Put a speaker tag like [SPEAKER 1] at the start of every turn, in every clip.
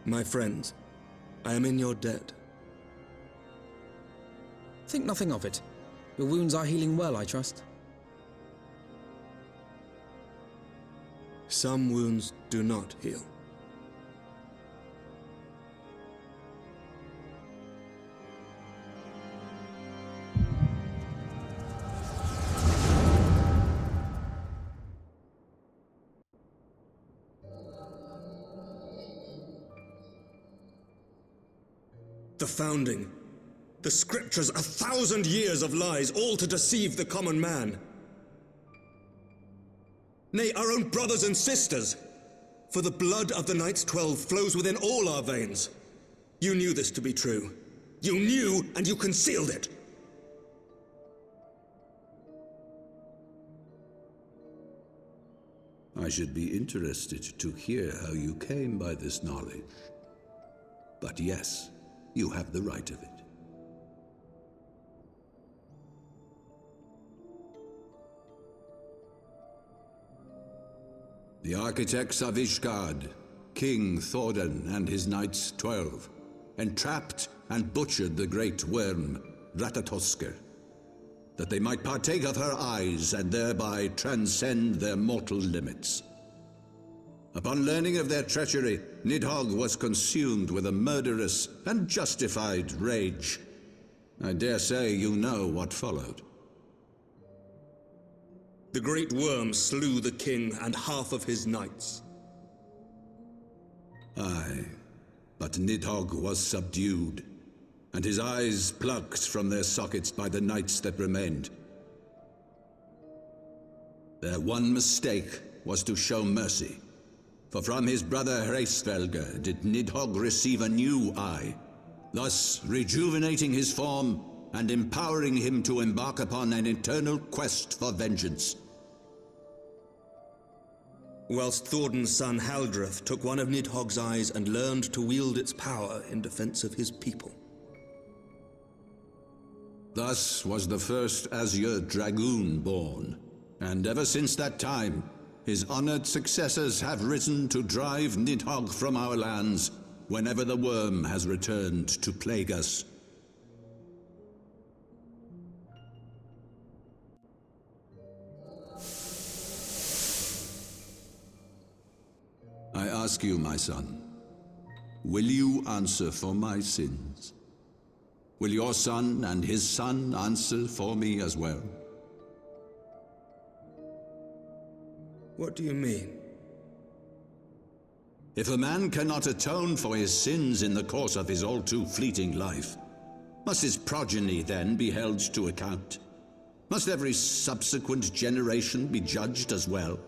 [SPEAKER 1] My friends, I am in your debt.
[SPEAKER 2] Think nothing of it. Your wounds are healing well, I trust.
[SPEAKER 1] Some wounds do not heal. The founding. The scriptures, 1,000 years of lies, all to deceive the common man. Nay, our own brothers and sisters. For the blood of the Knights 12 flows within all our veins. You knew this to be true. You knew, and you concealed it.
[SPEAKER 3] I should be interested to hear how you came by this knowledge. But yes, you have the right of it. The architects of Ishgard, King Thordan and his Knights 12, entrapped and butchered the great worm, Ratatoskr, that they might partake of her eyes and thereby transcend their mortal limits. Upon learning of their treachery, Nidhogg was consumed with a murderous and justified rage. I dare say you know what followed.
[SPEAKER 1] The great worm slew the king and half of his knights.
[SPEAKER 3] Aye, but Nidhogg was subdued, and his eyes plucked from their sockets by the knights that remained. Their one mistake was to show mercy, for from his brother Hreisvelger did Nidhogg receive a new eye, thus rejuvenating his form and empowering him to embark upon an eternal quest for vengeance.
[SPEAKER 1] Whilst Thordan's son Haldreth took one of Nidhogg's eyes and learned to wield its power in defense of his people.
[SPEAKER 3] Thus was the first Azure Dragoon born, and ever since that time, his honored successors have risen to drive Nidhogg from our lands whenever the worm has returned to plague us. I ask you, my son, will you answer for my sins? Will your son and his son answer for me as well?
[SPEAKER 1] What do you mean?
[SPEAKER 3] If a man cannot atone for his sins in the course of his all-too fleeting life, must his progeny then be held to account? Must every subsequent generation be judged as well?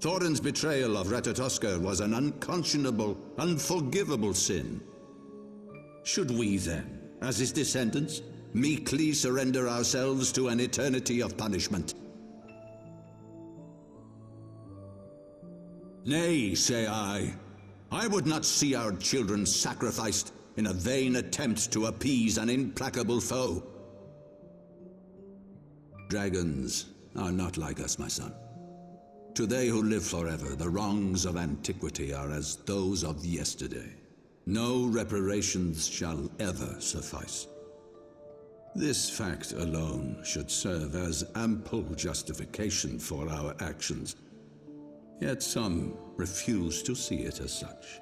[SPEAKER 3] Thordan's betrayal of Ratatoskr was an unconscionable, unforgivable sin. Should we then, as his descendants, meekly surrender ourselves to an eternity of punishment? Nay, say I. I would not see our children sacrificed in a vain attempt to appease an implacable foe. Dragons are not like us, my son. To they who live forever, the wrongs of antiquity are as those of yesterday. No reparations shall ever suffice. This fact alone should serve as ample justification for our actions. Yet some refuse to see it as such.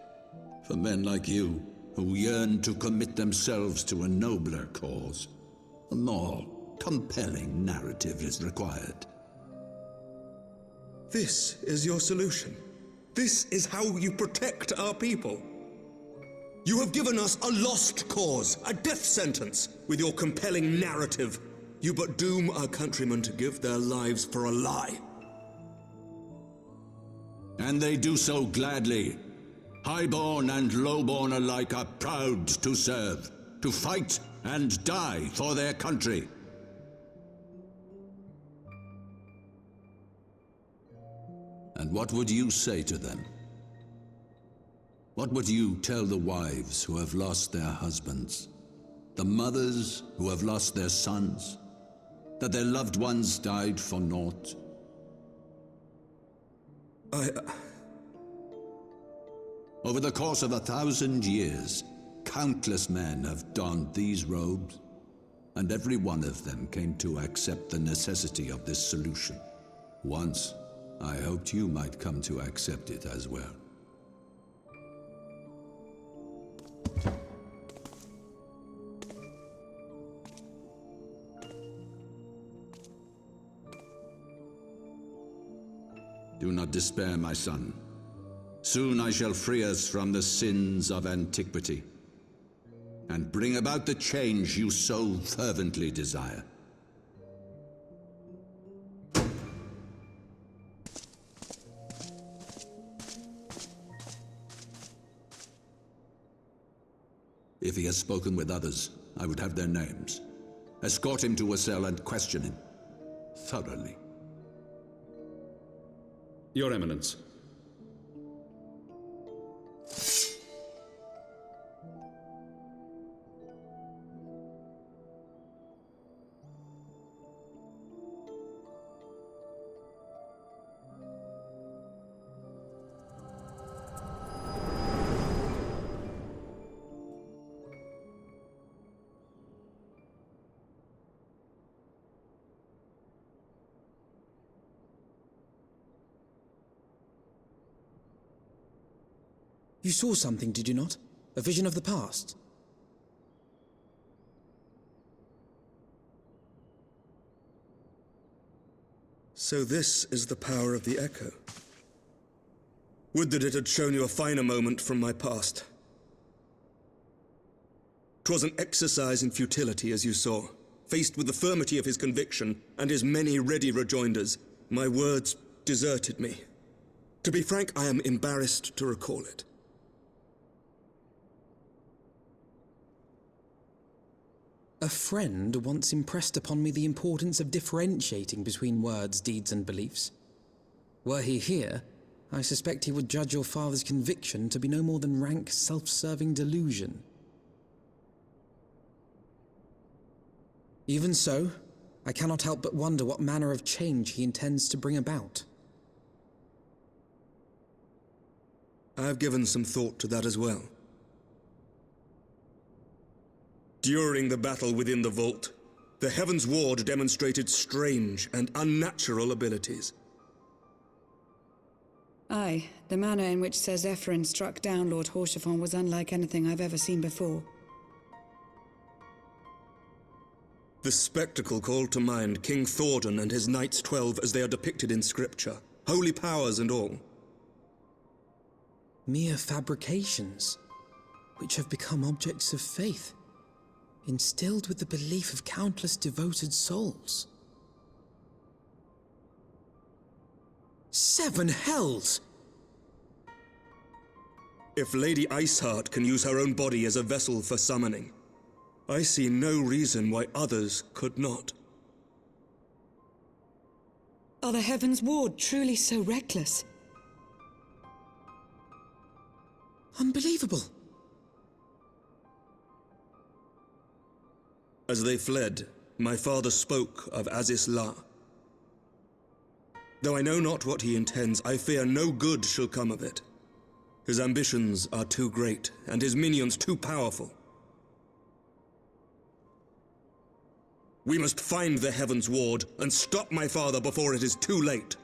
[SPEAKER 3] For men like you, who yearn to commit themselves to a nobler cause, a more compelling narrative is required.
[SPEAKER 1] This is your solution. This is how you protect our people. You have given us a lost cause, a death sentence. With your compelling narrative, you but doom our countrymen to give their lives for a lie.
[SPEAKER 3] And they do so gladly. Highborn and lowborn alike are proud to serve, to fight and die for their country. And what would you say to them? What would you tell the wives who have lost their husbands? The mothers who have lost their sons? That their loved ones died for naught? Over the course of 1,000 years, countless men have donned these robes, and every one of them came to accept the necessity of this solution. Once, I hoped you might come to accept it as well. Do not despair, my son. Soon I shall free us from the sins of antiquity, and bring about the change you so fervently desire. If he has spoken with others, I would have their names. Escort him to a cell and question him thoroughly.
[SPEAKER 4] Your Eminence.
[SPEAKER 2] You saw something, did you not? A vision of the past?
[SPEAKER 1] So this is the power of the Echo. Would that it had shown you a finer moment from my past. 'Twas an exercise in futility, as you saw. Faced with the firmity of his conviction and his many ready rejoinders, my words deserted me. To be frank, I am embarrassed to recall it.
[SPEAKER 2] A friend once impressed upon me the importance of differentiating between words, deeds, and beliefs. Were he here, I suspect he would judge your father's conviction to be no more than rank, self-serving delusion. Even so, I cannot help but wonder what manner of change he intends to bring about.
[SPEAKER 1] I have given some thought to that as well. During the battle within the vault, the Heaven's Ward demonstrated strange and unnatural abilities.
[SPEAKER 5] Aye, the manner in which Sir Zephyrin struck down Lord Ffxiv was unlike anything I've ever seen before.
[SPEAKER 1] The spectacle called to mind King Thordan and his Knights 12 as they are depicted in scripture, holy powers and all.
[SPEAKER 2] Mere fabrications, which have become objects of faith, instilled with the belief of countless devoted souls. 7 hells!
[SPEAKER 1] If Lady Iceheart can use her own body as a vessel for summoning, I see no reason why others could not.
[SPEAKER 5] Are the Heaven's Ward truly so reckless?
[SPEAKER 2] Unbelievable!
[SPEAKER 1] As they fled, my father spoke of Aziz La. Though I know not what he intends, I fear no good shall come of it. His ambitions are too great, and his minions too powerful. We must find the Heaven's Ward and stop my father before it is too late.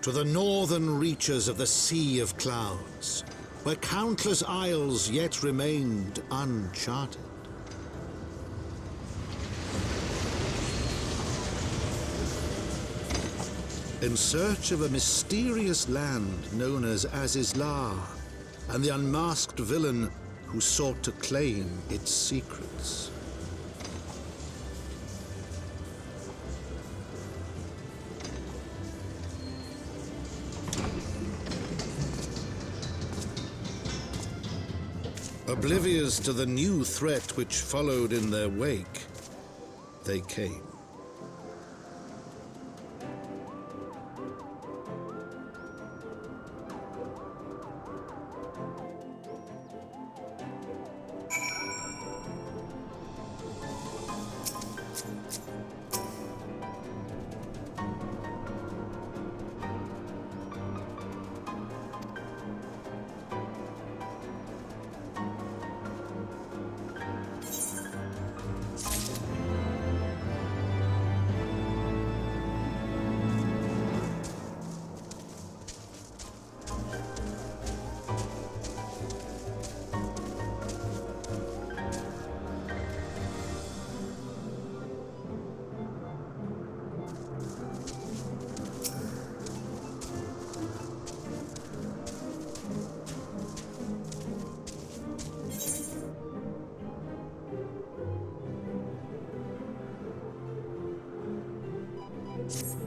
[SPEAKER 4] to the northern reaches of the Sea of Clouds, where countless isles yet remained uncharted. In search of a mysterious land known as Azizlar, and the unmasked villain who sought to claim its secrets. Oblivious to the new threat which followed in their wake, they came.
[SPEAKER 6] You